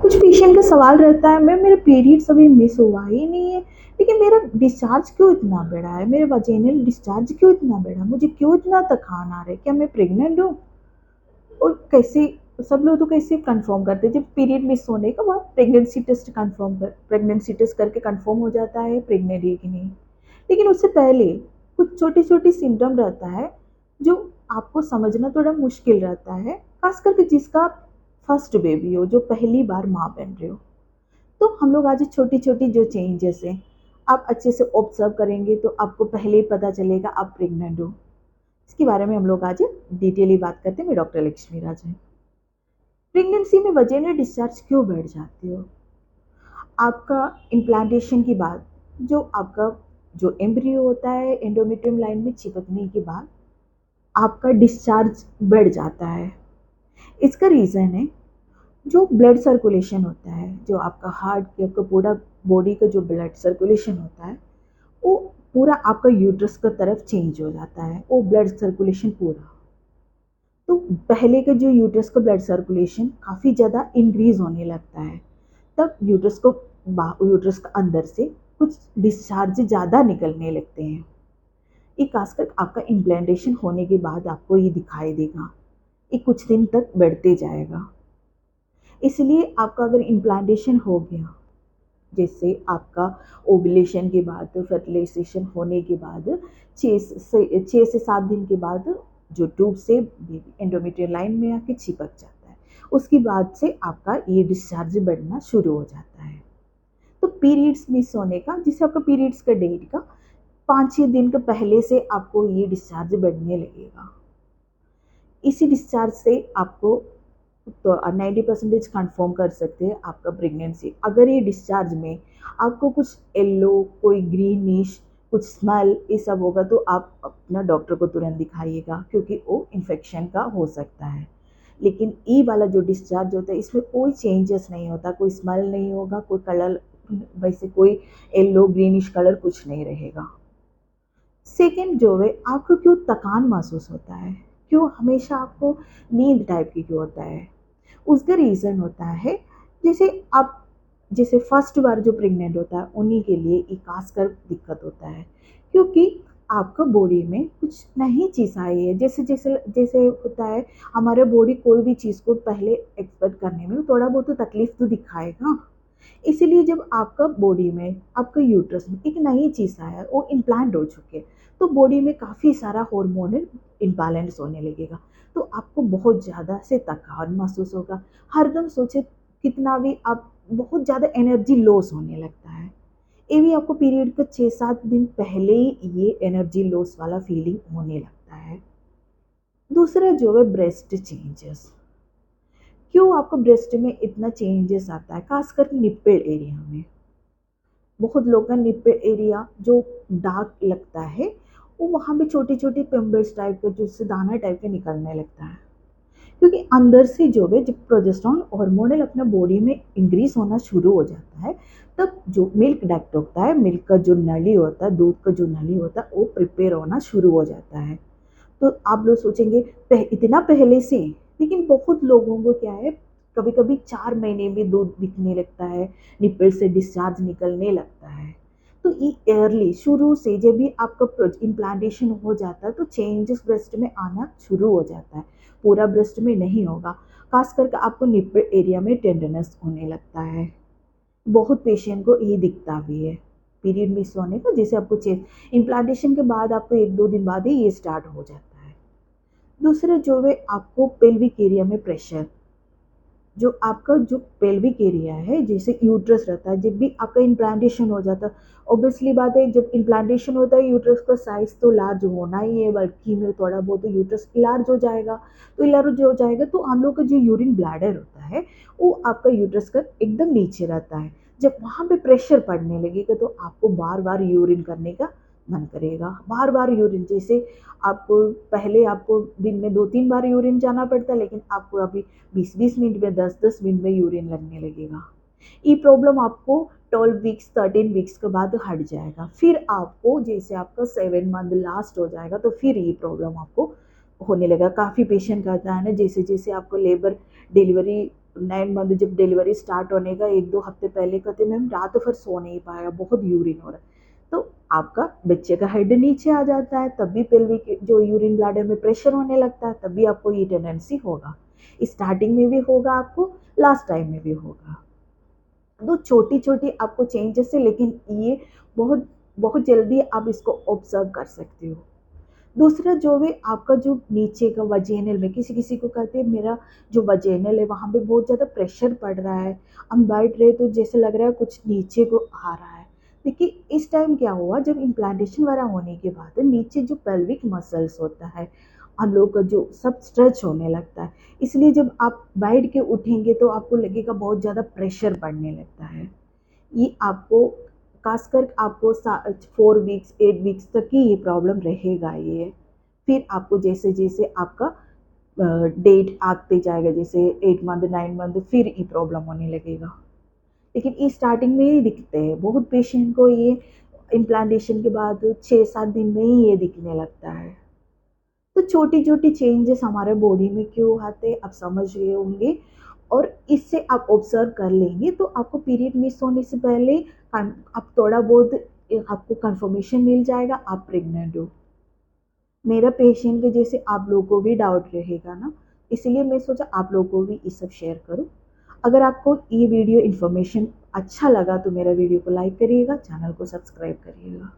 कुछ पेशेंट का सवाल रहता है, मैम मेरा पीरियड्स अभी मिस हुआ ही नहीं है, लेकिन मेरा डिस्चार्ज क्यों इतना बड़ा है, मेरे वजेनल डिस्चार्ज क्यों इतना बड़ा है, मुझे क्यों इतना थकान आ रहा है, क्या मैं प्रेग्नेंट हूँ? और कैसे सब लोग तो कैसे कंफर्म करते हैं, जब पीरियड मिस होने के बाद प्रेगनेंसी टेस्ट करके कंफर्म हो जाता है प्रेग्नेंट है कि नहीं। लेकिन उससे पहले कुछ छोटी छोटी सिम्टम रहता है जो आपको समझना थोड़ा मुश्किल रहता है, खास करके जिसका फर्स्ट बेबी हो, जो पहली बार माँ बन रहे हो। तो हम लोग आज छोटी छोटी जो चेंजेस हैं, आप अच्छे से ऑब्जर्व करेंगे तो आपको पहले ही पता चलेगा आप प्रेग्नेंट हो। इसके बारे में हम लोग आज डिटेली बात करते हैं। मैं डॉक्टर लक्ष्मी राज है। प्रेगनेंसी में वजेनल डिस्चार्ज क्यों बढ़ जाती हो? आपका इम्प्लांटेशन के बाद जो आपका जो एम्ब्रियो होता है एंडोमेट्रियम लाइन में चिपकने के बाद आपका डिस्चार्ज बढ़ जाता है। इसका रीज़न है जो ब्लड सर्कुलेशन होता है, जो आपका हार्ट के आपका पूरा बॉडी का जो ब्लड सर्कुलेशन होता है वो पूरा आपका यूट्रस का तरफ चेंज हो जाता है, वो ब्लड सर्कुलेशन पूरा। तो पहले का जो यूट्रस का ब्लड सर्कुलेशन काफ़ी ज़्यादा इंक्रीज होने लगता है, तब यूट्रस का अंदर से कुछ डिस्चार्ज ज़्यादा निकलने लगते हैं। ये खासकर आपका इम्प्लांटेशन होने के बाद आपको ये दिखाई देगा, ये कुछ दिन तक बढ़ते जाएगा। इसलिए आपका अगर इम्प्लांटेशन हो गया, जैसे आपका ओवुलेशन के बाद फर्टिलाइजेशन होने के बाद 6 से 7 दिन के बाद जो ट्यूब से एंडोमेट्रियल लाइन में आके चिपक जाता है, उसके बाद से आपका ये डिस्चार्ज बढ़ना शुरू हो जाता है। तो पीरियड्स मिस होने का, जिससे आपका पीरियड्स का डेट का 5-6 दिन का पहले से आपको ये डिस्चार्ज बढ़ने लगेगा। इसी डिस्चार्ज से आपको तो 90% कन्फर्म कर सकते हैं आपका प्रेगनेंसी। अगर ये डिस्चार्ज में आपको कुछ येलो, कोई ग्रीनिश, कुछ स्मेल ये सब होगा तो आप अपना डॉक्टर को तुरंत दिखाइएगा, क्योंकि वो इन्फेक्शन का हो सकता है। लेकिन ई वाला जो डिस्चार्ज होता है इसमें कोई चेंजेस नहीं होता, कोई स्मेल नहीं होगा, कोई कलर वैसे कोई येलो ग्रीनिश कलर कुछ नहीं रहेगा। सेकंड जो है, आपको क्यों थकान महसूस होता है, क्यों हमेशा आपको नींद टाइप की क्यों होता है? उसका रीज़न होता है, जैसे आप जैसे फर्स्ट बार जो प्रेग्नेंट होता है उन्हीं के लिए ये खासकर दिक्कत होता है, क्योंकि आपका बॉडी में कुछ नई चीज़ आई है। जैसे जैसे जैसे होता है, हमारे बॉडी कोई भी चीज़ को पहले एक्सपेक्ट करने में थोड़ा बहुत तो तकलीफ तो दिखाएगा। इसीलिए जब आपका बॉडी में आपका यूट्रस में एक नई चीज़ आया है, वो इम्प्लांट हो चुके हैं, तो बॉडी में काफ़ी सारा हार्मोनल इम्बैलेंस होने लगेगा। तो आपको बहुत ज़्यादा से थकान महसूस होगा, हरदम सोचे कितना भी आप बहुत ज़्यादा एनर्जी लॉस होने लगता है। ये भी आपको पीरियड के 6-7 दिन पहले ही ये एनर्जी लॉस वाला फीलिंग होने लगता है। दूसरा जो है ब्रेस्ट चेंजेस। क्यों आपको ब्रेस्ट में इतना चेंजेस आता है, खासकर निप्पल एरिया में? बहुत लोग का निप्पल एरिया जो डार्क लगता है, वो वहाँ पे छोटे छोटे पिंपल्स टाइप के, जिससे दाना टाइप के निकलने लगता है, क्योंकि अंदर से जो है जब प्रोजेस्टेरॉन हार्मोनल अपना बॉडी में इंक्रीज होना शुरू हो जाता है, तब जो मिल्क डक्ट होता है, मिल्क का जो नली होता है, दूध का जो नली होता है, वो प्रिपेयर होना शुरू हो जाता है। तो आप लोग सोचेंगे इतना पहले से, लेकिन बहुत लोगों को क्या है, कभी कभी 4 महीने में दूध दिखने लगता है, निप्पल से डिस्चार्ज निकलने लगता है। तो ये एयरली शुरू से जब भी आपका इम्प्लांटेशन हो जाता है तो चेंजेस ब्रेस्ट में आना शुरू हो जाता है, पूरा ब्रेस्ट में नहीं होगा। खास करके आपको निप्पल एरिया में टेंडरनेस होने लगता है। बहुत पेशेंट को ये दिखता भी है पीरियड मिस होने का, जैसे आपको चेंज इम्प्लांटेशन के बाद आपको 1-2 दिन बाद ही ये स्टार्ट हो जाता है। दूसरा जो है, आपको पेल्विक एरिया में प्रेशर, जो आपका जो पेल्विक एरिया है, जैसे यूट्रस रहता है, जब भी आपका इम्प्लांटेशन हो जाता है, ऑब्वियसली बात है, जब इम्प्लांटेशन होता है यूट्रस का साइज तो लार्ज होना ही है, बल्कि में थोड़ा बहुत तो यूट्रस लार्ज हो जाएगा। तो लार्ज हो जाएगा तो हम लोग का जो यूरिन ब्लैडर होता है वो आपका यूट्रस का एकदम नीचे रहता है। जब वहाँ पे प्रेशर पड़ने लगेगा तो आपको बार बार यूरिन करने का मन करेगा, बार बार यूरिन। जैसे आपको पहले आपको दिन में 2-3 बार यूरिन जाना पड़ता है, लेकिन आपको अभी 20-20 मिनट में, 10-10 मिनट में यूरिन लगने लगेगा। ये प्रॉब्लम आपको 12 वीक्स 13 वीक्स के बाद हट जाएगा। फिर आपको जैसे आपका 7 मंथ लास्ट हो जाएगा तो फिर ये प्रॉब्लम आपको होने लगा। काफ़ी पेशेंट कहता है ना, जैसे जैसे आपको लेबर डिलीवरी 9 मंथ जब डिलीवरी स्टार्ट होने का 1-2 हफ्ते पहले कहते मैम रात भर सो नहीं पाया, बहुत यूरिन हो रहा है। तो आपका बच्चे का हेड नीचे आ जाता है, तब भी पेल्विक जो यूरिन ब्लैडर में प्रेशर होने लगता है, तब भी आपको ये टेंडेंसी होगा। स्टार्टिंग में भी होगा आपको, लास्ट टाइम में भी होगा। तो छोटी-छोटी आपको चेंजेस है, लेकिन ये बहुत बहुत जल्दी आप इसको ऑब्ज़र्व कर सकते हो। दूसरा जो भी आपका जो नीचे का वजेनल में किसी-किसी को कहते हैं मेरा जो वजेनल है वहाँ पे बहुत ज़्यादा प्रेशर पड़ रहा है, हम बैठ रहे तो जैसे लग रहा है कुछ नीचे को आ रहा है। देखिए इस टाइम क्या हुआ, जब इम्प्लांटेशन वगैरह होने के बाद नीचे जो पेल्विक मसल्स होता है, हम लोग का जो सब स्ट्रेच होने लगता है। इसलिए जब आप बैठ के उठेंगे तो आपको लगेगा बहुत ज़्यादा प्रेशर पड़ने लगता है। ये आपको खासकर आपको 4 वीक्स 8 वीक्स तक ही ये प्रॉब्लम रहेगा ये। फिर आपको जैसे-जैसे आपका डेट आते जाएगा, जैसे 8 मंथ 9 मंथ फिर ये प्रॉब्लम होने लगेगा। लेकिन ये स्टार्टिंग में ही दिखते हैं, बहुत पेशेंट को ये इम्प्लांटेशन के बाद 6-7 दिन में ही ये दिखने लगता है। तो छोटी-छोटी चेंजेस हमारे बॉडी में क्यों आते हैं आप समझ गए होंगे, और इससे आप ऑब्ज़र्व कर लेंगे तो आपको पीरियड मिस होने से पहले आप थोड़ा बहुत आपको कन्फर्मेशन मिल जाएगा आप प्रेग्नेंट हो। मेरा पेशेंट के जैसे आप लोगों को भी डाउट रहेगा ना, इसीलिए मैं सोचा आप लोगों को भी ये सब शेयर करूँ। अगर आपको ये वीडियो इन्फॉर्मेशन अच्छा लगा तो मेरा वीडियो को लाइक करिएगा, चैनल को सब्सक्राइब करिएगा।